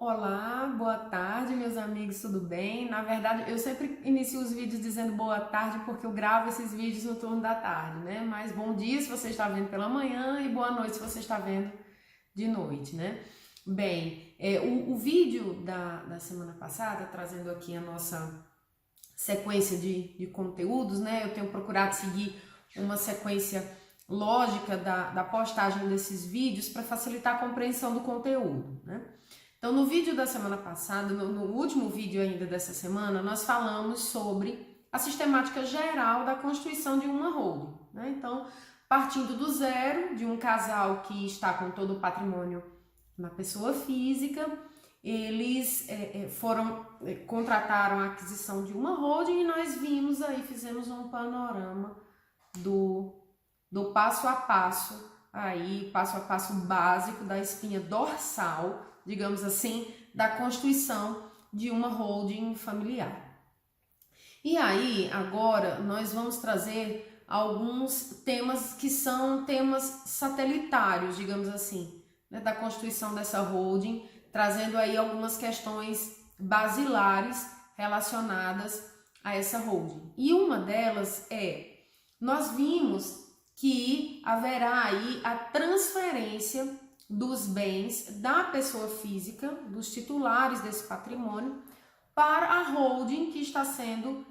Olá, boa tarde, meus amigos, tudo bem? Na verdade, eu sempre inicio os vídeos dizendo boa tarde porque eu gravo esses vídeos no turno da tarde, né? Mas bom dia se você está vendo pela manhã e boa noite se você está vendo de noite, né? Bem, o vídeo da semana passada, trazendo aqui a nossa sequência de conteúdos, né? Eu tenho procurado seguir uma sequência lógica da postagem desses vídeos para facilitar a compreensão do conteúdo, né? Então, no vídeo da semana passada, no último vídeo ainda dessa semana, nós falamos sobre a sistemática geral da constituição de uma holding, né? Então, partindo do zero, de um casal que está com todo o patrimônio na pessoa física, eles contrataram a aquisição de uma holding e nós vimos aí, fizemos um panorama do passo a passo, passo a passo básico da espinha dorsal, digamos assim, da constituição de uma holding familiar. E aí, agora, nós vamos trazer alguns temas que são temas satelitários, digamos assim, né, da constituição dessa holding, trazendo aí algumas questões basilares relacionadas a essa holding. E uma delas nós vimos que haverá aí a transferência dos bens da pessoa física, dos titulares desse patrimônio, para a holding que está sendo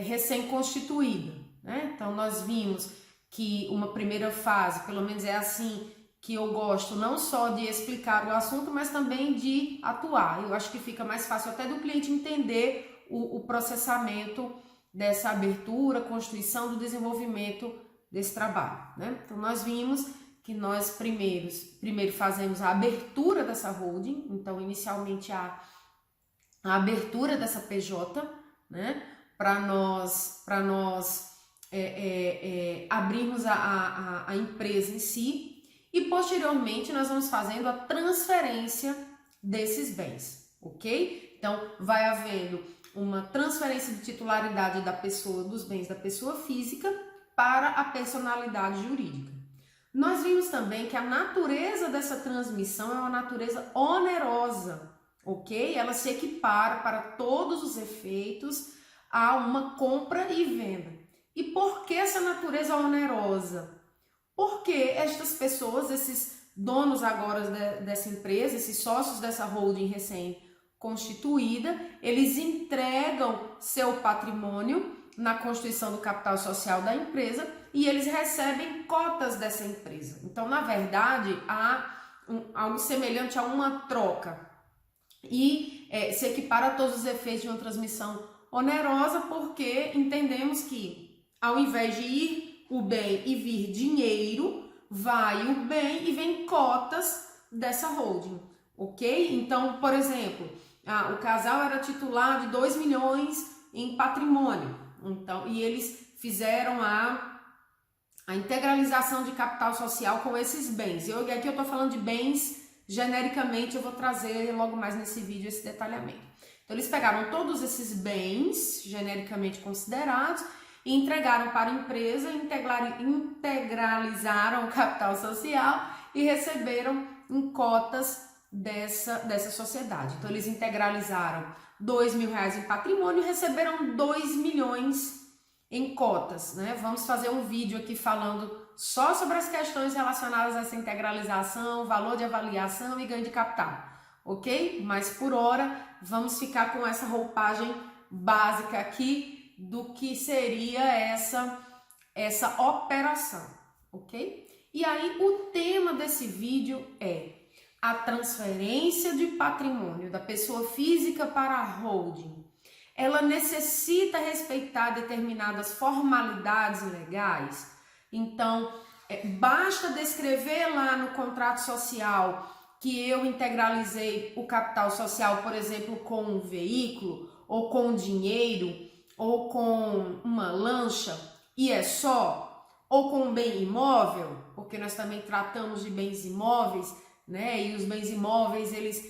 recém-constituída, né? Então, nós vimos que uma primeira fase, pelo menos é assim que eu gosto, não só de explicar o assunto, mas também de atuar. Eu acho que fica mais fácil até do cliente entender o processamento dessa abertura, constituição, do desenvolvimento desse trabalho, né? Então, nós vimos que nós primeiro fazemos a abertura dessa holding, então inicialmente a abertura dessa PJ, né, para nós abrirmos a empresa em si, e posteriormente nós vamos fazendo a transferência desses bens, ok? Então vai havendo uma transferência de titularidade dos bens da pessoa física para a personalidade jurídica. Nós vimos também que a natureza dessa transmissão é uma natureza onerosa, ok? Ela se equipara para todos os efeitos a uma compra e venda. E por que essa natureza onerosa? Porque estas pessoas, esses donos agora dessa empresa, esses sócios dessa holding recém-constituída, eles entregam seu patrimônio na constituição do capital social da empresa e eles recebem cotas dessa empresa. Então, na verdade, há algo semelhante a uma troca e se equipara a todos os efeitos de uma transmissão onerosa, porque entendemos que, ao invés de ir o bem e vir dinheiro, vai o bem e vem cotas dessa holding, ok? Então, por exemplo, o casal era titular de 2 milhões em patrimônio, então, e eles fizeram a integralização de capital social com esses bens. Aqui eu estou falando de bens genericamente, eu vou trazer logo mais nesse vídeo esse detalhamento. Então, eles pegaram todos esses bens genericamente considerados e entregaram para a empresa, integralizaram o capital social e receberam em cotas dessa sociedade. Então, eles integralizaram 2 mil reais em patrimônio e receberam 2 milhões em cotas, né? Vamos fazer um vídeo aqui falando só sobre as questões relacionadas a essa integralização, valor de avaliação e ganho de capital, ok? Mas por hora vamos ficar com essa roupagem básica aqui do que seria essa operação, ok? E aí o tema desse vídeo é a transferência de patrimônio da pessoa física para a holding. Ela necessita respeitar determinadas formalidades legais. Então, basta descrever lá no contrato social que eu integralizei o capital social, por exemplo, com um veículo, ou com dinheiro, ou com uma lancha, e é só, ou com um bem imóvel, porque nós também tratamos de bens imóveis, né? E os bens imóveis, eles,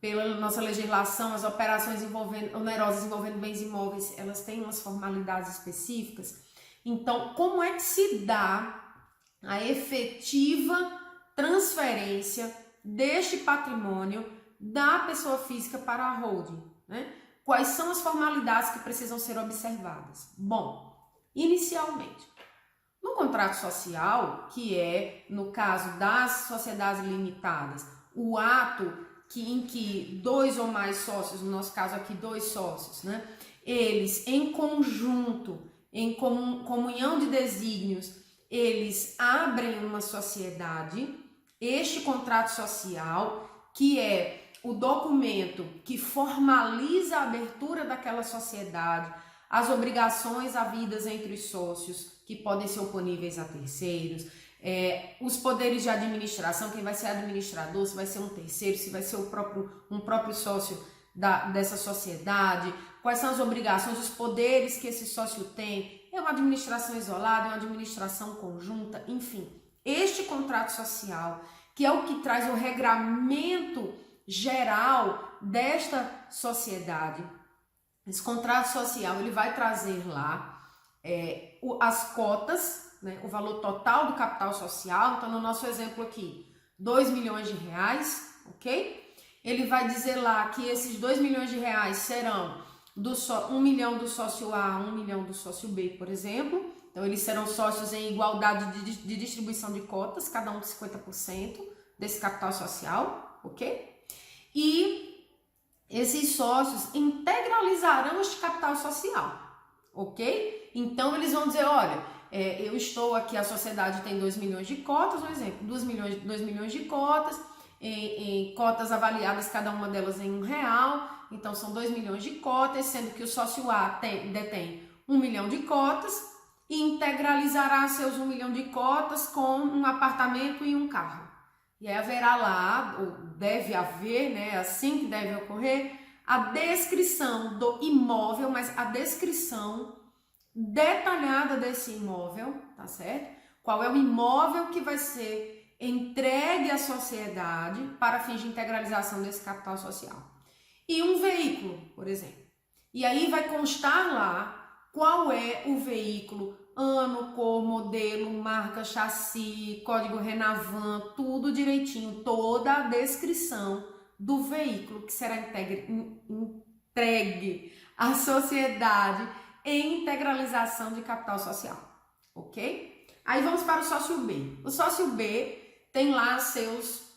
pela nossa legislação, as operações onerosas envolvendo bens imóveis, elas têm umas formalidades específicas. Então, como é que se dá a efetiva transferência deste patrimônio da pessoa física para a holding, né? Quais são as formalidades que precisam ser observadas? Bom, inicialmente, no contrato social, que é, no caso das sociedades limitadas, o ato em que 2 ou mais sócios, no nosso caso aqui 2 sócios, né? Eles em conjunto, em comunhão de desígnios, eles abrem uma sociedade. Este contrato social, que é o documento que formaliza a abertura daquela sociedade, as obrigações havidas entre os sócios, que podem ser oponíveis a terceiros, os poderes de administração, quem vai ser administrador, se vai ser um terceiro, se vai ser um próprio sócio dessa sociedade, quais são as obrigações, os poderes que esse sócio tem, é uma administração isolada, é uma administração conjunta, enfim. Este contrato social, que é o que traz o regramento geral desta sociedade, esse contrato social, ele vai trazer lá as cotas, né, o valor total do capital social. Então, no nosso exemplo aqui, 2 milhões de reais, ok? Ele vai dizer lá que esses 2 milhões de reais serão 1 milhão do sócio A, 1 milhão do sócio B, por exemplo. Então, eles serão sócios em igualdade de distribuição de cotas, cada um de 50% desse capital social, ok? E esses sócios integralizarão este capital social, ok? Então, eles vão dizer, olha, eu estou aqui, a sociedade tem 2 milhões de cotas, um exemplo, 2 milhões de cotas, em cotas avaliadas, cada uma delas em R$1, então são 2 milhões de cotas, sendo que o sócio A detém 1 milhão de cotas e integralizará seus 1 milhão de cotas com um apartamento e um carro. E aí haverá lá, ou deve haver, né, assim que deve ocorrer, a descrição do imóvel, mas a descrição detalhada desse imóvel, tá certo? Qual é o imóvel que vai ser entregue à sociedade para fins de integralização desse capital social. E um veículo, por exemplo. E aí vai constar lá qual é o veículo, ano, cor, modelo, marca, chassi, código Renavan, tudo direitinho, toda a descrição do veículo que será entregue à sociedade em integralização de capital social, ok? Aí vamos para o sócio B. O sócio B tem lá suas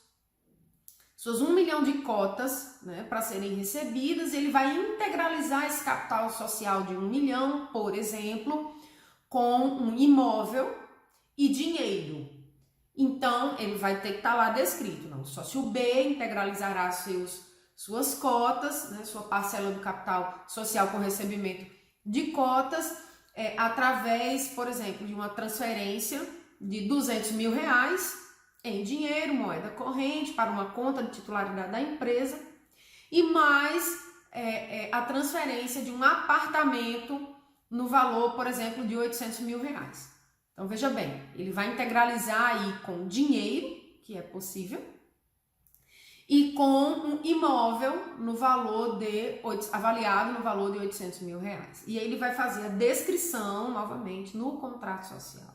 1 milhão de cotas, né, para serem recebidas, e ele vai integralizar esse capital social de 1 milhão, por exemplo, com um imóvel e dinheiro. Então, ele vai ter que estar lá descrito, não? O sócio B integralizará suas cotas, né, sua parcela do capital social com recebimento de cotas, através, por exemplo, de uma transferência de 200 mil reais em dinheiro, moeda corrente, para uma conta de titularidade da empresa, e mais a transferência de um apartamento no valor, por exemplo, de 800 mil reais. Então, veja bem, ele vai integralizar aí com dinheiro, que é possível, e com um imóvel no valor avaliado no valor de 800 mil reais. E aí ele vai fazer a descrição, novamente, no contrato social,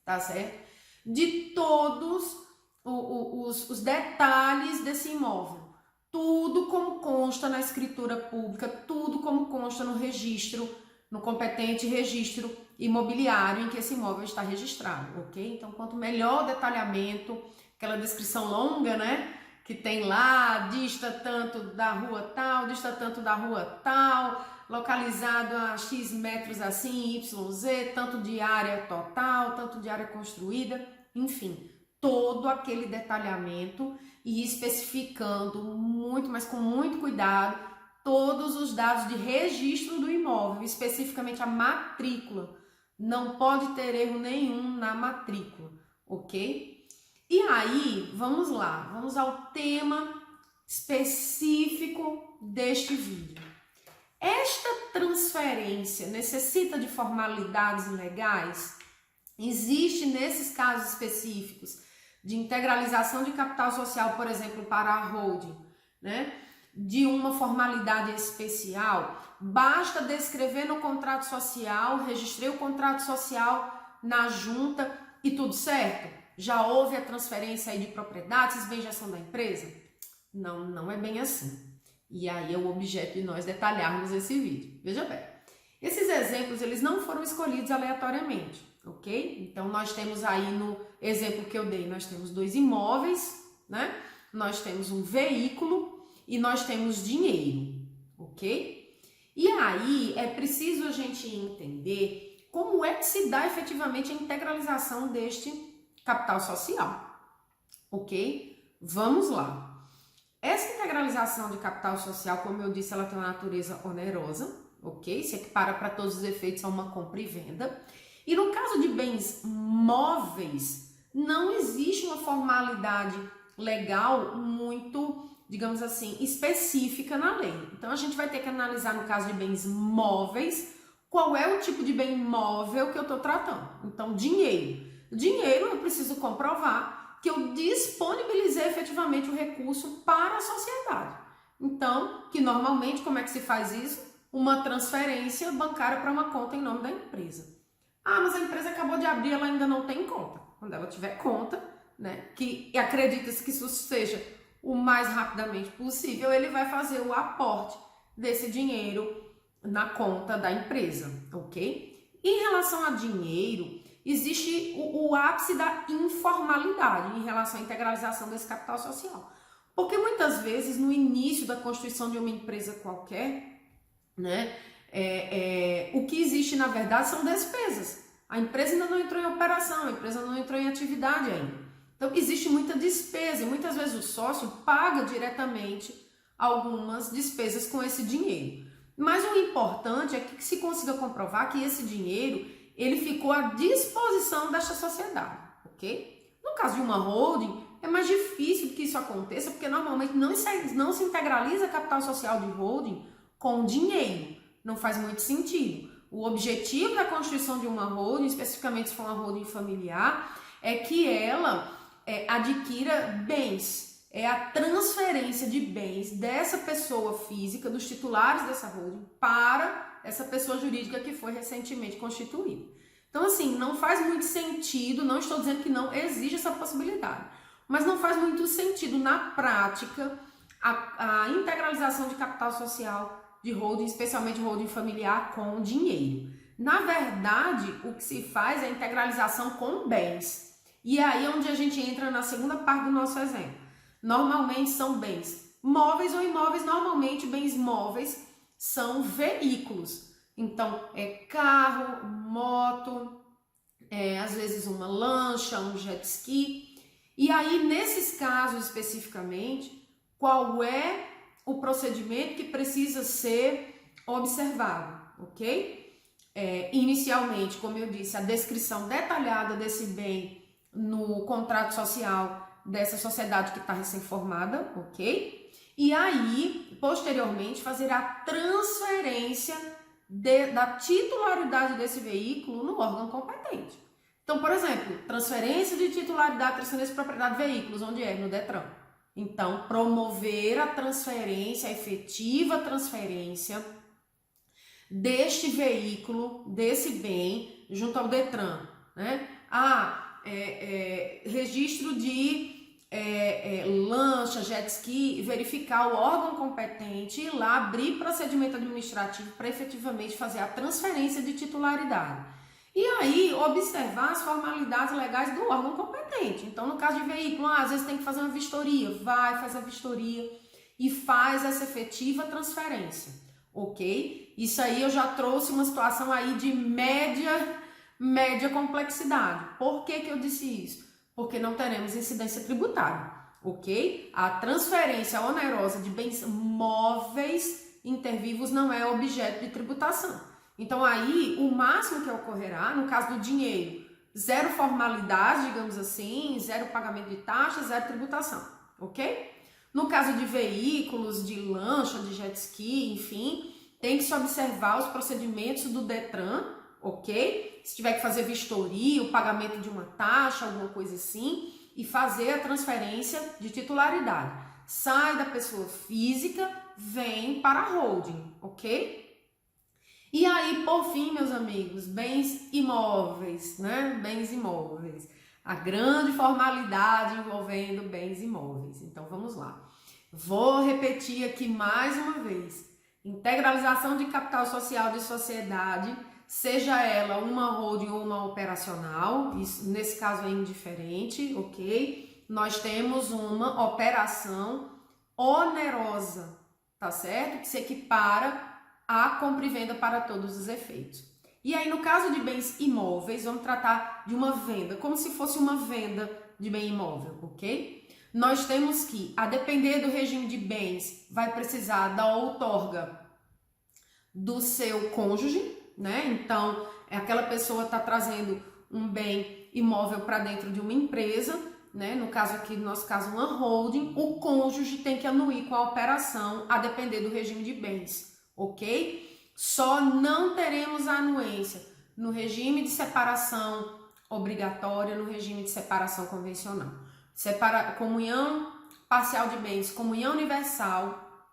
tá certo? De todos os detalhes desse imóvel. Tudo como consta na escritura pública, tudo como consta no registro, no competente registro imobiliário em que esse imóvel está registrado, ok? Então, quanto melhor o detalhamento, aquela descrição longa, né? Que tem lá, dista tanto da rua tal, dista tanto da rua tal, localizado a X metros assim, YZ, tanto de área total, tanto de área construída, enfim, todo aquele detalhamento e especificando muito, mas com muito cuidado, todos os dados de registro do imóvel, especificamente a matrícula. Não pode ter erro nenhum na matrícula, ok? E aí, vamos lá, vamos ao tema específico deste vídeo. Esta transferência necessita de formalidades legais? Existe nesses casos específicos de integralização de capital social, por exemplo, para a holding, né? De uma formalidade especial? Basta descrever no contrato social, registrei o contrato social na junta e tudo certo? Já houve a transferência aí de propriedade, esses bens já são da empresa? Não, não é bem assim. E aí é o objeto de nós detalharmos esse vídeo. Veja bem, esses exemplos eles não foram escolhidos aleatoriamente, ok? Então nós temos aí no exemplo que eu dei, nós temos 2 imóveis, né? Nós temos um veículo e nós temos dinheiro, ok? E aí é preciso a gente entender como é que se dá efetivamente a integralização deste capital social, ok? Vamos lá. Essa integralização de capital social, como eu disse, ela tem uma natureza onerosa, ok? Se equipara para todos os efeitos a uma compra e venda. E no caso de bens móveis, não existe uma formalidade legal muito, digamos assim, específica na lei. Então a gente vai ter que analisar no caso de bens móveis, qual é o tipo de bem móvel que eu estou tratando. Então, dinheiro. Dinheiro eu preciso comprovar que eu disponibilizei efetivamente o recurso para a sociedade. Então, que normalmente, como é que se faz isso? Uma transferência bancária para uma conta em nome da empresa. Ah, mas a empresa acabou de abrir, ela ainda não tem conta. Quando ela tiver conta, né, que acredita-se que isso seja o mais rapidamente possível, ele vai fazer o aporte desse dinheiro na conta da empresa, ok? Em relação a dinheiro, existe o ápice da informalidade em relação à integralização desse capital social. Porque muitas vezes, no início da constituição de uma empresa qualquer, né, o que existe na verdade são despesas. A empresa ainda não entrou em operação, a empresa não entrou em atividade ainda. Então, existe muita despesa e muitas vezes o sócio paga diretamente algumas despesas com esse dinheiro. Mas o importante é que se consiga comprovar que esse dinheiro ele ficou à disposição desta sociedade, ok? No caso de uma holding, é mais difícil que isso aconteça, porque normalmente não se integraliza capital social de holding com dinheiro. Não faz muito sentido. O objetivo da constituição de uma holding, especificamente se for uma holding familiar, é que ela adquira bens. É a transferência de bens dessa pessoa física, dos titulares dessa holding, para essa pessoa jurídica que foi recentemente constituída. Então, assim, não faz muito sentido, não estou dizendo que não existe essa possibilidade, mas não faz muito sentido na prática a integralização de capital social de holding, especialmente holding familiar, com dinheiro. Na verdade, o que se faz é a integralização com bens. E aí é onde a gente entra na segunda parte do nosso exemplo. Normalmente são bens móveis ou imóveis, normalmente bens móveis são veículos. Então, carro, moto, às vezes uma lancha, um jet ski. E aí, nesses casos especificamente, qual é o procedimento que precisa ser observado, ok? Inicialmente, como eu disse, a descrição detalhada desse bem no contrato social dessa sociedade que está recém-formada, ok? E aí, posteriormente, fazer a transferência da titularidade desse veículo no órgão competente. Então, por exemplo, transferência de titularidade, transferência de propriedade de veículos, onde é? No Detran. Então, promover a transferência, a efetiva transferência deste veículo, desse bem, junto ao Detran, né? Registro de lancha, jet ski, verificar o órgão competente e lá abrir procedimento administrativo para efetivamente fazer a transferência de titularidade. E aí, observar as formalidades legais do órgão competente. Então, no caso de veículo, às vezes tem que fazer uma vistoria, faz a vistoria e faz essa efetiva transferência, ok? Isso aí eu já trouxe uma situação aí de média complexidade. Por que eu disse isso? Porque não teremos incidência tributária, ok? A transferência onerosa de bens móveis intervivos não é objeto de tributação. Então, aí, o máximo que ocorrerá, no caso do dinheiro, zero formalidade, digamos assim, zero pagamento de taxa, zero tributação, ok? No caso de veículos, de lancha, de jet ski, enfim, tem que se observar os procedimentos do Detran, ok? Se tiver que fazer vistoria, o pagamento de uma taxa, alguma coisa assim, e fazer a transferência de titularidade. Sai da pessoa física, vem para a holding, ok? E aí, por fim, meus amigos, bens imóveis, né? Bens imóveis. A grande formalidade envolvendo bens imóveis. Então vamos lá. Vou repetir aqui mais uma vez. Integralização de capital social de sociedade, seja ela uma holding ou uma operacional, isso, nesse caso é indiferente, ok? Nós temos uma operação onerosa, tá certo? Que se equipara à compra e venda para todos os efeitos. E aí, no caso de bens imóveis, vamos tratar de uma venda, como se fosse uma venda de bem imóvel, ok? Nós temos que, a depender do regime de bens, vai precisar da outorga do seu cônjuge, né? Então, aquela pessoa está trazendo um bem imóvel para dentro de uma empresa, né? No caso aqui, no nosso caso, uma holding, o cônjuge tem que anuir com a operação, a depender do regime de bens, ok? Só não teremos a anuência no regime de separação obrigatória, no regime de separação convencional. Comunhão parcial de bens, comunhão universal,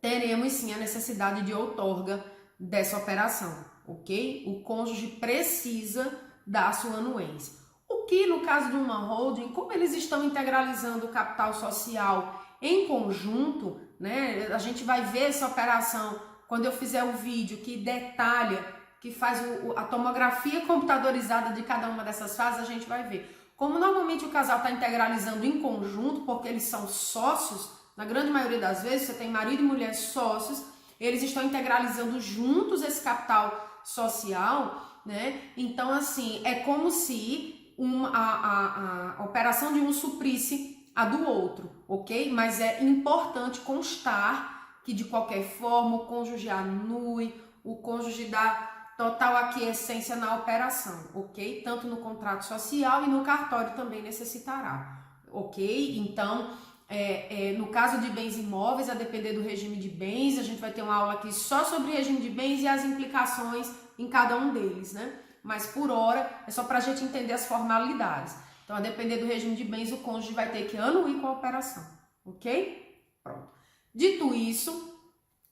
teremos sim a necessidade de outorga dessa operação, ok? O cônjuge precisa dar sua anuência. O que no caso de uma holding, como eles estão integralizando o capital social em conjunto, né? A gente vai ver essa operação quando eu fizer o vídeo que detalha, que faz a tomografia computadorizada de cada uma dessas fases, a gente vai ver. Como normalmente o casal está integralizando em conjunto, porque eles são sócios, na grande maioria das vezes, você tem marido e mulher sócios, eles estão integralizando juntos esse capital social, né? Então, assim, é como se a operação de um suprisse a do outro, ok? Mas é importante constar que, de qualquer forma, o cônjuge anue, o cônjuge dá total aquiescência na operação, ok? Tanto no contrato social e no cartório também necessitará, ok? Então, no caso de bens imóveis, a depender do regime de bens, a gente vai ter uma aula aqui só sobre regime de bens e as implicações em cada um deles, né? Mas por hora é só para a gente entender as formalidades. Então, a depender do regime de bens, o cônjuge vai ter que anuir com a operação, ok? Pronto. Dito isso,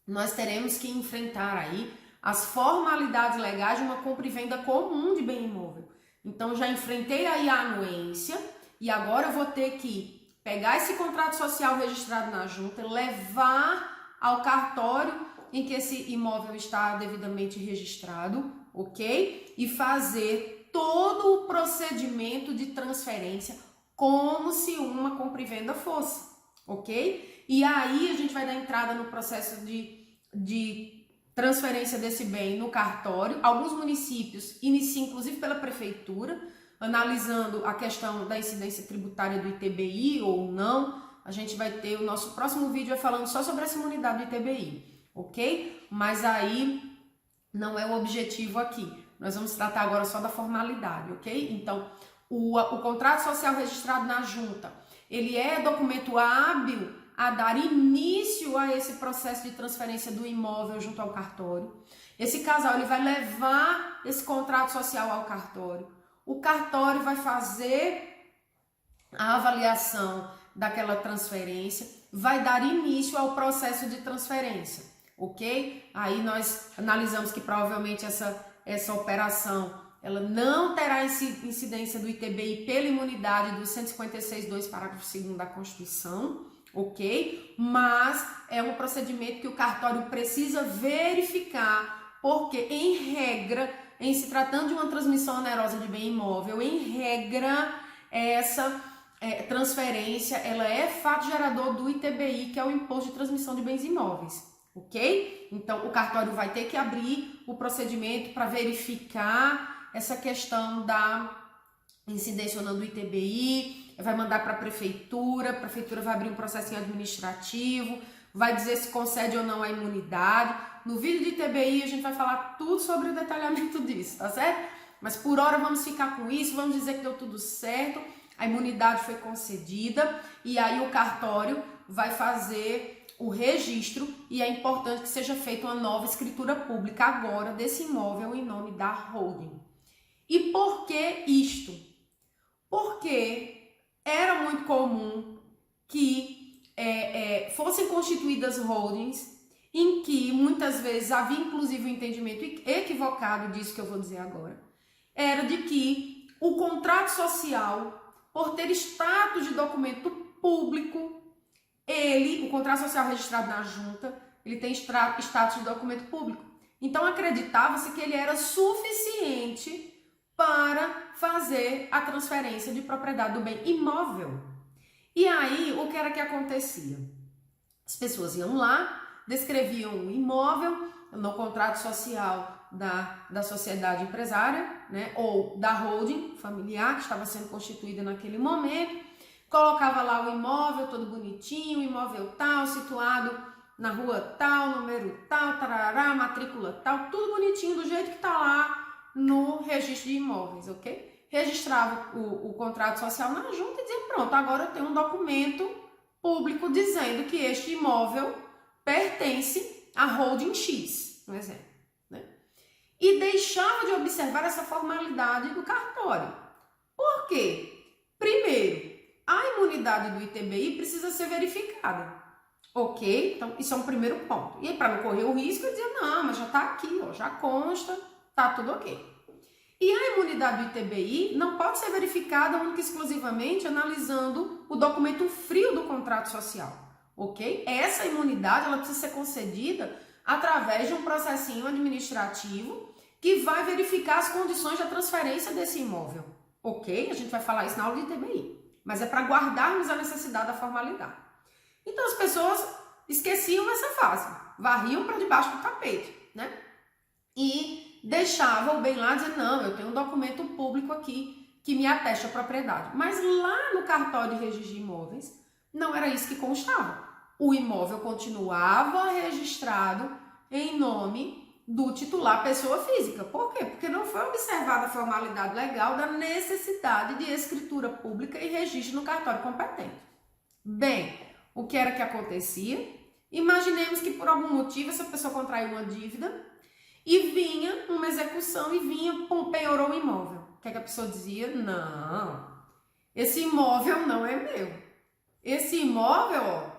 nós teremos que enfrentar aí as formalidades legais de uma compra e venda comum de bem imóvel. Então, já enfrentei aí a anuência e agora eu vou ter que pegar esse contrato social registrado na junta, levar ao cartório em que esse imóvel está devidamente registrado, ok? E fazer todo o procedimento de transferência como se uma compra e venda fosse, ok? E aí a gente vai dar entrada no processo de transferência desse bem no cartório. Alguns municípios iniciam, inclusive pela prefeitura, analisando a questão da incidência tributária do ITBI ou não. A gente vai ter, o nosso próximo vídeo é falando só sobre essa imunidade do ITBI, ok? Mas aí não é o objetivo aqui. Nós vamos tratar agora só da formalidade, ok? Então, o contrato social registrado na junta, ele é documento hábil a dar início a esse processo de transferência do imóvel junto ao cartório. Esse casal ele vai levar esse contrato social ao cartório. O cartório vai fazer a avaliação daquela transferência, vai dar início ao processo de transferência, ok? Aí nós analisamos que provavelmente essa operação ela não terá incidência do ITBI pela imunidade do 156.2, parágrafo 2º da Constituição, ok? Mas é um procedimento que o cartório precisa verificar, porque em regra, em se tratando de uma transmissão onerosa de bem imóvel, em regra, essa transferência, ela é fato gerador do ITBI, que é o Imposto de Transmissão de Bens Imóveis, ok? Então, o cartório vai ter que abrir o procedimento para verificar essa questão da incidência ou não do ITBI, vai mandar para a prefeitura vai abrir um processo administrativo, vai dizer se concede ou não a imunidade. No vídeo de ITBI a gente vai falar tudo sobre o detalhamento disso, tá certo? Mas por hora vamos ficar com isso, vamos dizer que deu tudo certo, a imunidade foi concedida e aí o cartório vai fazer o registro e é importante que seja feita uma nova escritura pública agora desse imóvel em nome da holding. E por que isto? Porque era muito comum que fossem constituídas holdings em que muitas vezes havia inclusive um entendimento equivocado disso que eu vou dizer agora. Era de que O contrato social, por ter status de documento público, o contrato social registrado na junta, ele tem status de documento público. Então, acreditava-se que ele era suficiente para fazer a transferência de propriedade do bem imóvel. E aí, o que era que acontecia? As pessoas iam lá, descreviam o imóvel no contrato social da sociedade empresária, né, ou da holding familiar que estava sendo constituída naquele momento, colocava lá o imóvel todo bonitinho, imóvel tal, situado na rua tal, número tal, tarará, matrícula tal, tudo bonitinho, do jeito que está lá no registro de imóveis, ok? Registrava o contrato social na junta e dizia, pronto, agora eu tenho um documento público dizendo que este imóvel pertence à holding X, um exemplo, né? E deixava de observar essa formalidade do cartório. Por quê? Primeiro, a imunidade do ITBI precisa ser verificada. Ok? Então, isso é um primeiro ponto. E aí, para não correr o risco, eu dizia, não, mas já está aqui, ó, já consta, tá tudo ok. E a imunidade do ITBI não pode ser verificada única e exclusivamente analisando o documento frio do contrato social, ok? Essa imunidade, ela precisa ser concedida através de um processinho administrativo que vai verificar as condições da transferência desse imóvel, ok? A gente vai falar isso na aula de ITBI, mas é para guardarmos a necessidade da formalidade. Então, as pessoas esqueciam essa fase, varriam para debaixo do tapete, né? E deixavam o bem lá, dizendo, não, eu tenho um documento público aqui que me atesta a propriedade. Mas lá no cartório de registro de imóveis, não era isso que constava. O imóvel continuava registrado em nome do titular pessoa física. Por quê? Porque não foi observada a formalidade legal da necessidade de escritura pública e registro no cartório competente. Bem, o que era que acontecia? Imaginemos que por algum motivo essa pessoa contraiu uma dívida e vinha uma execução e vinha, penhorou o imóvel. O que é que a pessoa dizia? Não, esse imóvel não é meu. Esse imóvel, ó,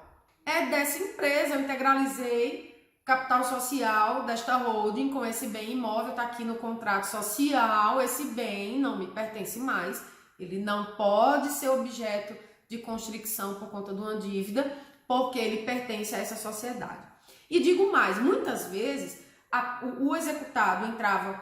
é dessa empresa, eu integralizei capital social desta holding com esse bem imóvel, está aqui no contrato social, esse bem não me pertence mais, ele não pode ser objeto de constricção por conta de uma dívida, porque ele pertence a essa sociedade. E digo mais, muitas vezes o executado entrava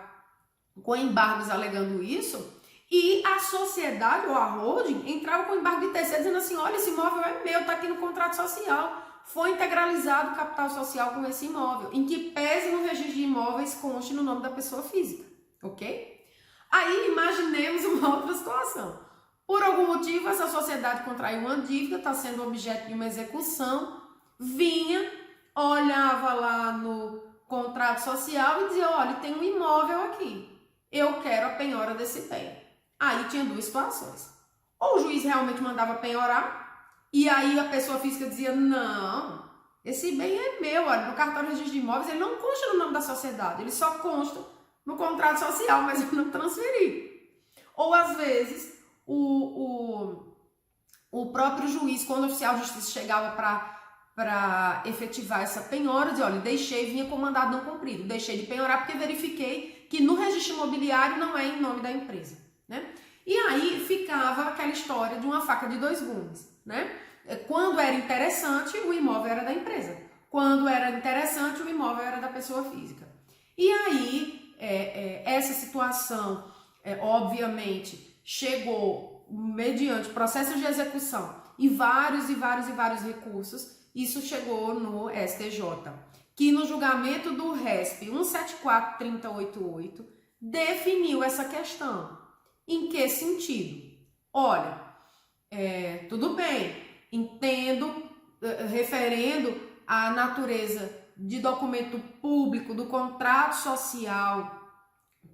com embargos alegando isso e a sociedade ou a holding entrava com embargo de terceiro dizendo assim, olha, esse imóvel é meu, está aqui no contrato social, foi integralizado o capital social com esse imóvel, em que pese no registro de imóveis conste no nome da pessoa física, ok? Aí imaginemos uma outra situação. Por algum motivo, essa sociedade contraiu uma dívida, está sendo objeto de uma execução, vinha, olhava lá no contrato social e dizia, olha, tem um imóvel aqui, eu quero a penhora desse bem. Aí tinha duas situações. Ou o juiz realmente mandava penhorar, e aí a pessoa física dizia, não, esse bem é meu, olha, no cartório de registro de imóveis ele não consta no nome da sociedade, ele só consta no contrato social, mas eu não transferi. Ou às vezes o próprio juiz, quando o oficial de justiça chegava para efetivar essa penhora, dizia, olha, vinha com mandado não cumprido, deixei de penhorar porque verifiquei que no registro imobiliário não é em nome da empresa, né? E aí ficava aquela história de uma faca de dois gumes, né? Quando era interessante, o imóvel era da empresa. Quando era interessante, o imóvel era da pessoa física. E aí, essa situação, obviamente, chegou mediante processos de execução e vários recursos, isso chegou no STJ, que no julgamento do RESP 174-3088 definiu essa questão. Em que sentido? Olha, tudo bem, entendo, referendo à natureza de documento público, do contrato social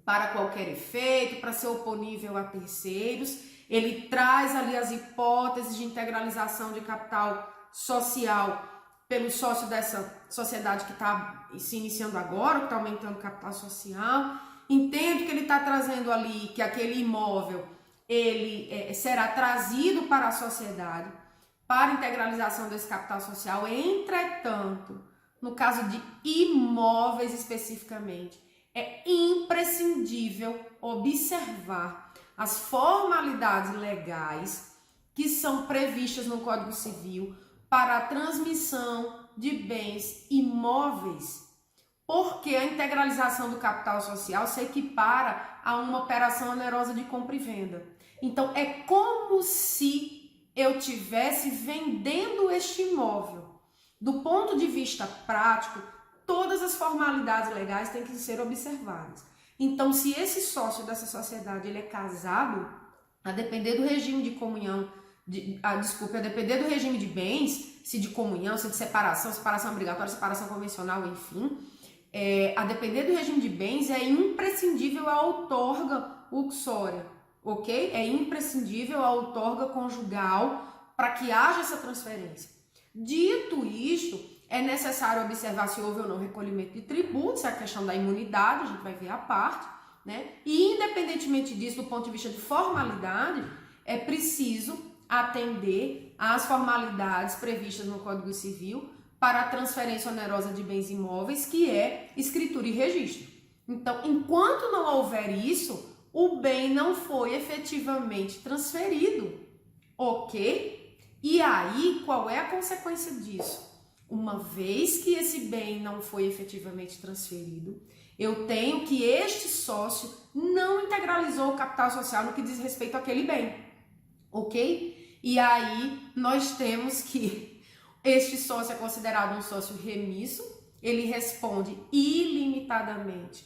para qualquer efeito, para ser oponível a terceiros, ele traz ali as hipóteses de integralização de capital social pelo sócio dessa sociedade que está se iniciando agora, que está aumentando o capital social. Entendo que ele está trazendo ali que aquele imóvel ele será trazido para a sociedade para integralização desse capital social. Entretanto, no caso de imóveis especificamente, é imprescindível observar as formalidades legais que são previstas no Código Civil para a transmissão de bens imóveis, porque a integralização do capital social se equipara a uma operação onerosa de compra e venda. Então, é como se eu estivesse vendendo este imóvel. Do ponto de vista prático, todas as formalidades legais têm que ser observadas. Então, se esse sócio dessa sociedade ele é casado, a depender do regime de comunhão, a depender do regime de bens, se de comunhão, se de separação, separação obrigatória, separação convencional, enfim, a depender do regime de bens, é imprescindível a outorga uxória, ok? É imprescindível a outorga conjugal para que haja essa transferência. Dito isto, é necessário observar se houve ou não recolhimento de tributos, a questão da imunidade, a gente vai ver a parte, né? E independentemente disso, do ponto de vista de formalidade, é preciso atender às formalidades previstas no Código Civil para a transferência onerosa de bens imóveis, que é escritura e registro. Então, enquanto não houver isso, o bem não foi efetivamente transferido, ok? E aí, qual é a consequência disso? Uma vez que esse bem não foi efetivamente transferido, eu tenho que este sócio não integralizou o capital social no que diz respeito àquele bem, ok? E aí nós temos que este sócio é considerado um sócio remisso, ele responde ilimitadamente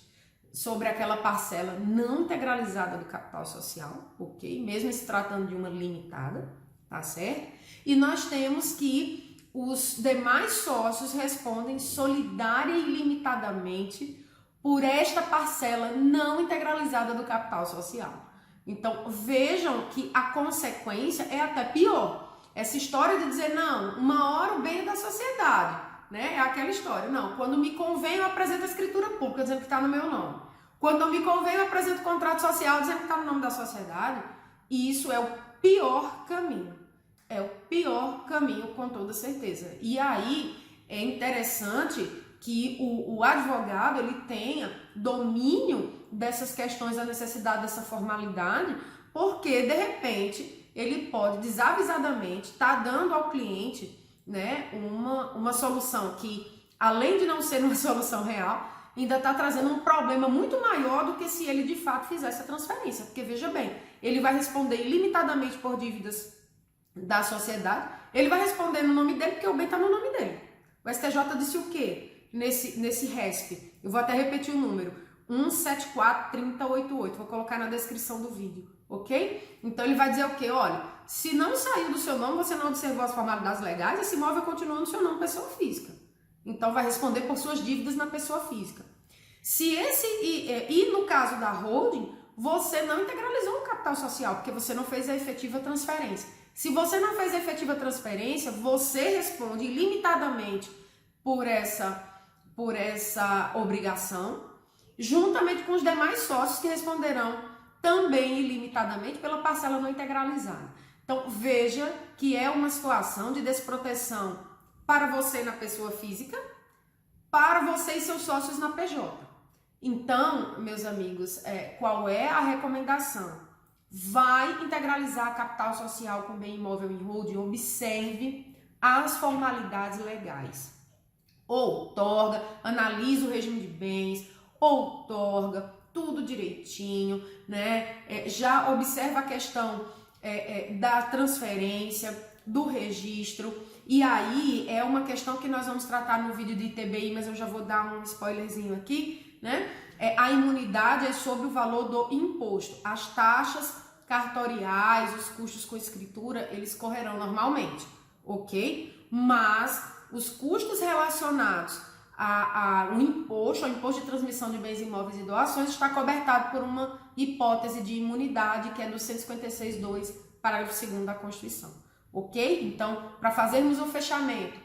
sobre aquela parcela não integralizada do capital social, ok? Mesmo se tratando de uma limitada, tá certo? E nós temos que os demais sócios respondem solidária e ilimitadamente por esta parcela não integralizada do capital social. Então, vejam que a consequência é até pior. Essa história de dizer, não, uma hora o bem é da sociedade, né? É aquela história. Não, quando me convém eu apresento a escritura pública dizendo que está no meu nome. Quando não me convém eu apresento o contrato social dizendo que está no nome da sociedade. E isso é o pior caminho. É o pior caminho, com toda certeza. E aí, é interessante que o advogado ele tenha domínio dessas questões, da necessidade dessa formalidade, porque de repente ele pode desavisadamente estar dando ao cliente, né, uma solução que, além de não ser uma solução real, ainda está trazendo um problema muito maior do que se ele de fato fizesse a transferência. Porque veja bem, ele vai responder ilimitadamente por dívidas da sociedade, ele vai responder no nome dele porque o bem está no nome dele. O STJ disse o quê? Nesse RESP, eu vou até repetir o número, 1743088, vou colocar na descrição do vídeo, ok? Então ele vai dizer o quê? Olha, se não saiu do seu nome, você não observou as formalidades legais, esse imóvel continua no seu nome, pessoa física. Então vai responder por suas dívidas na pessoa física. E no caso da holding, você não integralizou o capital social, porque você não fez a efetiva transferência. Se você não fez a efetiva transferência, você responde ilimitadamente por essa obrigação, juntamente com os demais sócios que responderão também ilimitadamente pela parcela não integralizada. Então, veja que é uma situação de desproteção para você na pessoa física, para você e seus sócios na PJ. Então, meus amigos, qual é a recomendação? Vai integralizar capital social com bem imóvel em holding, observe as formalidades legais. Outorga, analisa o regime de bens, outorga, tudo direitinho, né? Já observa a questão da transferência, do registro, e aí é uma questão que nós vamos tratar no vídeo de ITBI, mas eu já vou dar um spoilerzinho aqui, né? A imunidade é sobre o valor do imposto. As taxas cartoriais, os custos com escritura, eles correrão normalmente, ok? Mas os custos relacionados ao imposto de transmissão de bens imóveis e doações está cobertado por uma hipótese de imunidade que é do 156.2, parágrafo 2º da Constituição, ok? Então, para fazermos o fechamento,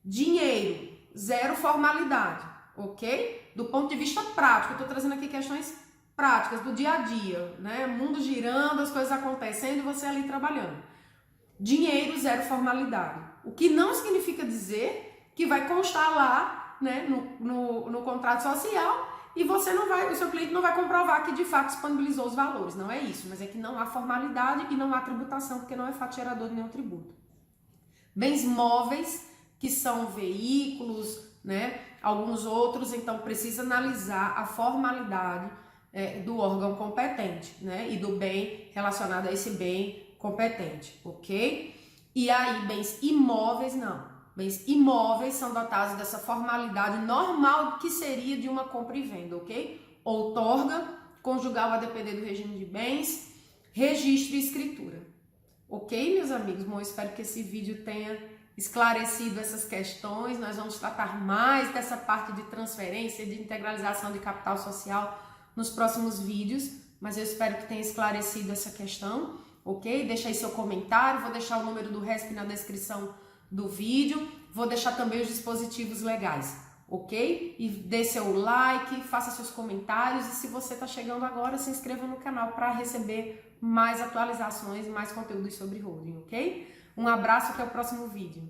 dinheiro, zero formalidade, ok? Do ponto de vista prático, eu estou trazendo aqui questões práticas do dia a dia, né? Mundo girando, as coisas acontecendo e você ali trabalhando. Dinheiro, zero formalidade. O que não significa dizer que vai constar lá, né, no contrato social e o seu cliente não vai comprovar que de fato disponibilizou os valores. Não é isso, mas é que não há formalidade e não há tributação, porque não é fato gerador de nenhum tributo. Bens móveis, que são veículos, né? Alguns outros, então precisa analisar a formalidade do órgão competente, né? E do bem relacionado a esse bem competente, ok? E aí, bens imóveis, não. Bens imóveis são dotados dessa formalidade normal que seria de uma compra e venda, ok? Outorga, conjugal a depender do regime de bens, registro e escritura. Ok, meus amigos? Bom, espero que esse vídeo tenha esclarecido essas questões. Nós vamos tratar mais dessa parte de transferência e de integralização de capital social nos próximos vídeos, mas eu espero que tenha esclarecido essa questão, ok? Deixa aí seu comentário, vou deixar o número do RESP na descrição do vídeo, vou deixar também os dispositivos legais, ok? E dê seu like, faça seus comentários, e se você está chegando agora, se inscreva no canal para receber mais atualizações, mais conteúdos sobre holding, ok? Um abraço, até o próximo vídeo.